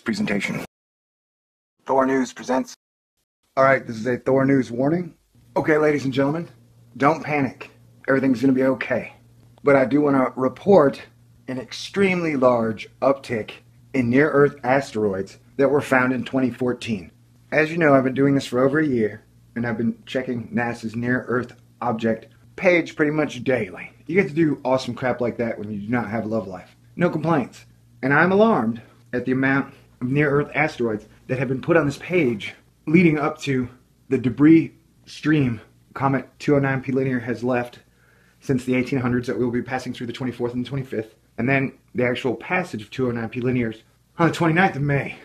presentation. THOR News presents. Alright, this is a THOR News warning. Okay, ladies and gentlemen, don't panic. Everything's going to be okay. But I do want to report an extremely large uptick in Near Earth Asteroids that were found in 2014. As you know, I've been doing this for over a year, and I've been checking NASA's Near Earth Object page pretty much daily. You get to do awesome crap like that when you do not have a love life. No complaints. And I'm alarmed at the amount of near-Earth asteroids that have been put on this page leading up to the debris stream Comet 209P Linear has left since the 1800s that we will be passing through the 24th and 25th, and then the actual passage of 209P Linears on the 29th of May.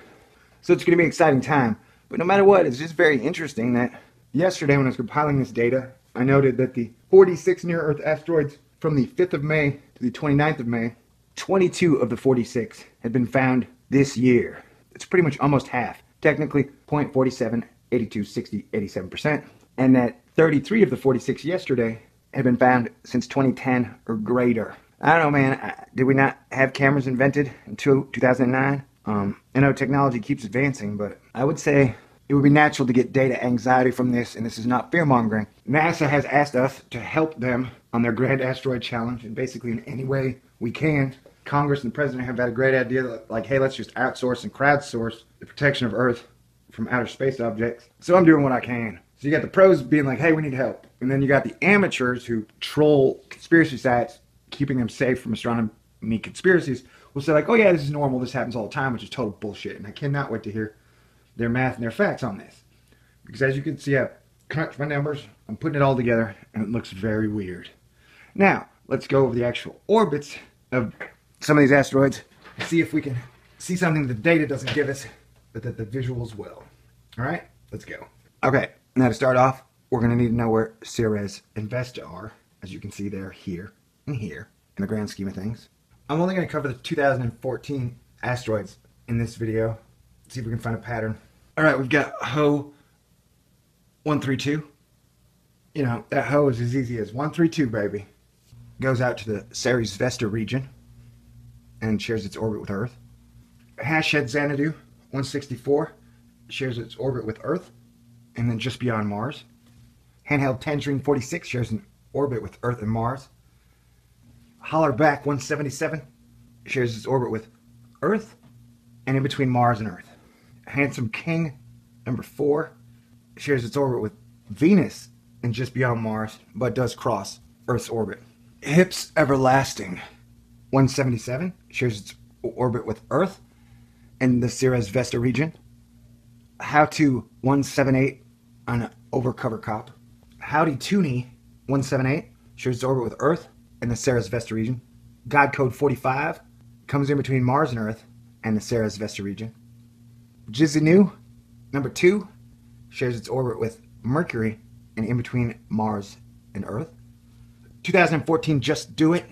So it's going to be an exciting time. But no matter what, it's just very interesting that yesterday when I was compiling this data, I noted that the 46 near-Earth asteroids from the 5th of May to the 29th of May, 22 of the 46 had been found this year. It's pretty much almost half. Technically 0.47, 82, 60, 87%. And that 33 of the 46 yesterday had been found since 2010 or greater. I don't know, man. Did we not have cameras invented until 2009? I know technology keeps advancing, but I would say it would be natural to get data anxiety from this, and this is not fear-mongering. NASA has asked us to help them on their Grand Asteroid Challenge, and basically in any way we can. Congress and the President have had a great idea, like, hey, let's just outsource and crowdsource the protection of Earth from outer space objects. So I'm doing what I can. So you got the pros being like, hey, we need help. And then you got the amateurs who troll conspiracy sites, keeping them safe from astronomy conspiracies, will say like, oh yeah, this is normal, this happens all the time, which is total bullshit. And I cannot wait to hear their math and their facts on this. Because as you can see, I've crunched my numbers, I'm putting it all together, and it looks very weird. Now, let's go over the actual orbits of some of these asteroids and see if we can see something the data doesn't give us, but that the visuals will. Alright, let's go. Okay, now to start off, we're going to need to know where Ceres and Vesta are. As you can see, they're here and here in the grand scheme of things. I'm only going to cover the 2014 asteroids in this video. See if we can find a pattern. Alright, we've got HO 132. You know, that HO is as easy as 132, baby. Goes out to the Ceres Vesta region and shares its orbit with Earth. Hashhead Xanadu 164 shares its orbit with Earth and then just beyond Mars. Handheld Tangerine 46 shares an orbit with Earth and Mars. Hollerback 177 shares its orbit with Earth and in between Mars and Earth. Handsome King number 4 shares its orbit with Venus and just beyond Mars, but does cross Earth's orbit. Hips Everlasting 177 shares its orbit with Earth and the Ceres Vesta region. How to 178 on Overcover Cop. Howdy Toonie 178 shares its orbit with Earth and the Ceres Vesta region. God Code 45 comes in between Mars and Earth and the Ceres Vesta region. Jizinu number 2 shares its orbit with Mercury and in between Mars and Earth. 2014 Just Do It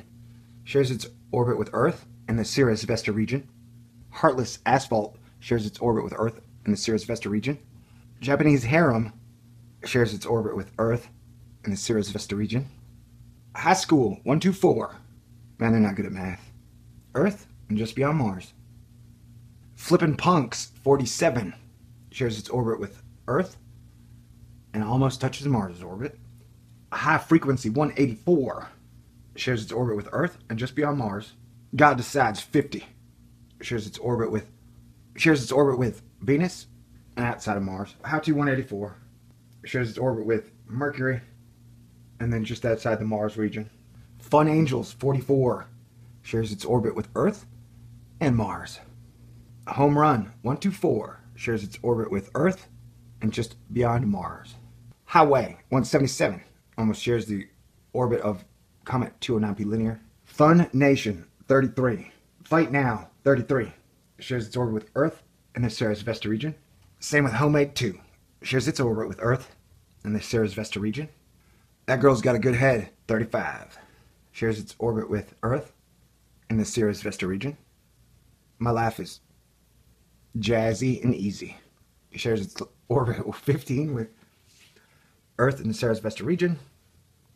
shares its orbit with Earth and the Ceres Vesta region. Heartless Asphalt shares its orbit with Earth and the Ceres Vesta region. Japanese Harem shares its orbit with Earth and the Ceres Vesta region. High School 124. Man, they're not good at math. Earth and just beyond Mars. Flippin' Punks 47 shares its orbit with Earth and almost touches Mars' orbit. High Frequency 184 shares its orbit with Earth and just beyond Mars. God Decides 50 shares its orbit with Venus and outside of Mars. How to 184 shares its orbit with Mercury and then just outside the Mars region. Fun Angels 44 shares its orbit with Earth and Mars. Home Run 124 shares its orbit with Earth and just beyond Mars. Highway 177 almost shares the orbit of Comet 209P Linear. Fun Nation 33. Fight Now 33 shares its orbit with Earth and the Ceres Vesta region. Same with Homemade 2 shares its orbit with Earth and the Ceres Vesta region. That Girl's Got a Good Head 35 shares its orbit with Earth and the Ceres Vesta region. My Life is Jazzy and Easy shares its orbit 15 with Earth and the Ceres Vesta region.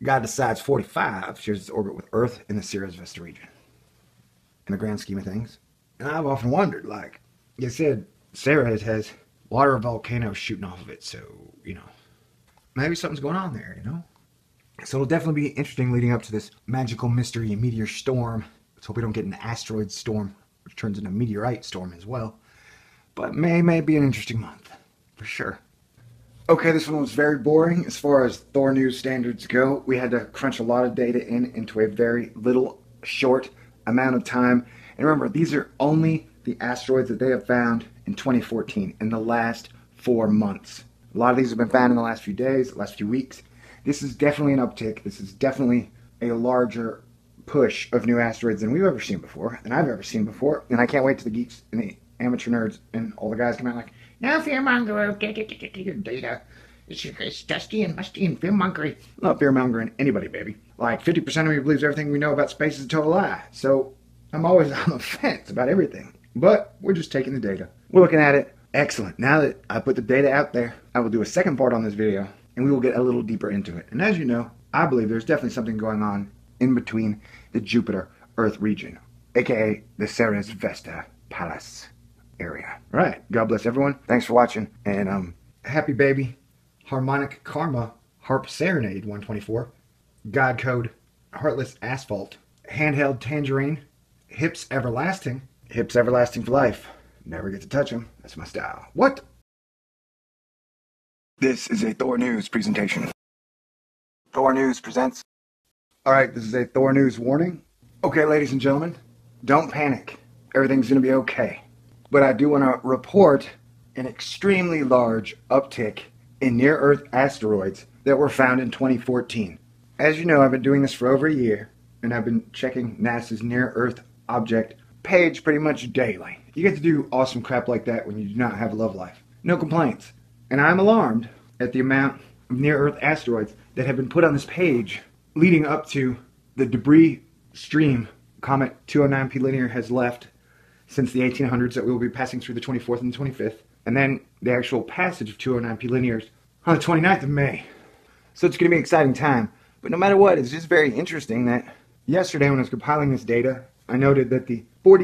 God Decides 45 shares its orbit with Earth in the Ceres Vesta region. In the grand scheme of things. And I've often wondered, like, They said Ceres has water volcanoes shooting off of it, so, maybe something's going on there, So it'll definitely be interesting leading up to this magical mystery meteor storm. Let's hope we don't get an asteroid storm, which turns into a meteorite storm as well. But may be an interesting month, for sure. Okay, this one was very boring as far as THOR news standards go. We had to crunch a lot of data into a very little, short amount of time. And remember, these are only the asteroids that they have found in 2014, in the last 4 months. A lot of these have been found in the last few days, the last few weeks. This is definitely an uptick. This is definitely a larger push of new asteroids than we've ever seen before, than I've ever seen before. And I can't wait till the geeks and the amateur nerds and all the guys come out like, no fearmonger, data. It's dusty and musty and fearmongery. I'm not fearmongering anybody, baby. Like 50% of me believes everything we know about space is a total lie. So I'm always on the fence about everything. But we're just taking the data. We're looking at it. Excellent. Now that I put the data out there, I will do a second part on this video, and we will get a little deeper into it. And as you know, I believe there's definitely something going on in between the Jupiter-Earth region, aka the Ceres Vesta Palace area. Right. God bless everyone. Thanks for watching. And happy baby. Harmonic Karma Harp Serenade 124. God Code Heartless Asphalt. Handheld Tangerine. Hips Everlasting. Hips Everlasting for life. Never get to touch them. That's my style. What? This is a THOR News presentation. THOR News presents. Alright, this is a THOR News warning. Okay, ladies and gentlemen, don't panic. Everything's going to be okay. But I do want to report an extremely large uptick in Near Earth Asteroids that were found in 2014. As you know, I've been doing this for over a year, and I've been checking NASA's Near Earth Object page pretty much daily. You get to do awesome crap like that when you do not have a love life. No complaints. And I'm alarmed at the amount of near-Earth asteroids that have been put on this page leading up to the debris stream Comet 209P Linear has left since the 1800s that we will be passing through the 24th and the 25th. And then the actual passage of 209P Linears on the 29th of May. So it's going to be an exciting time. But no matter what, it's just very interesting that yesterday when I was compiling this data, I noted that the 40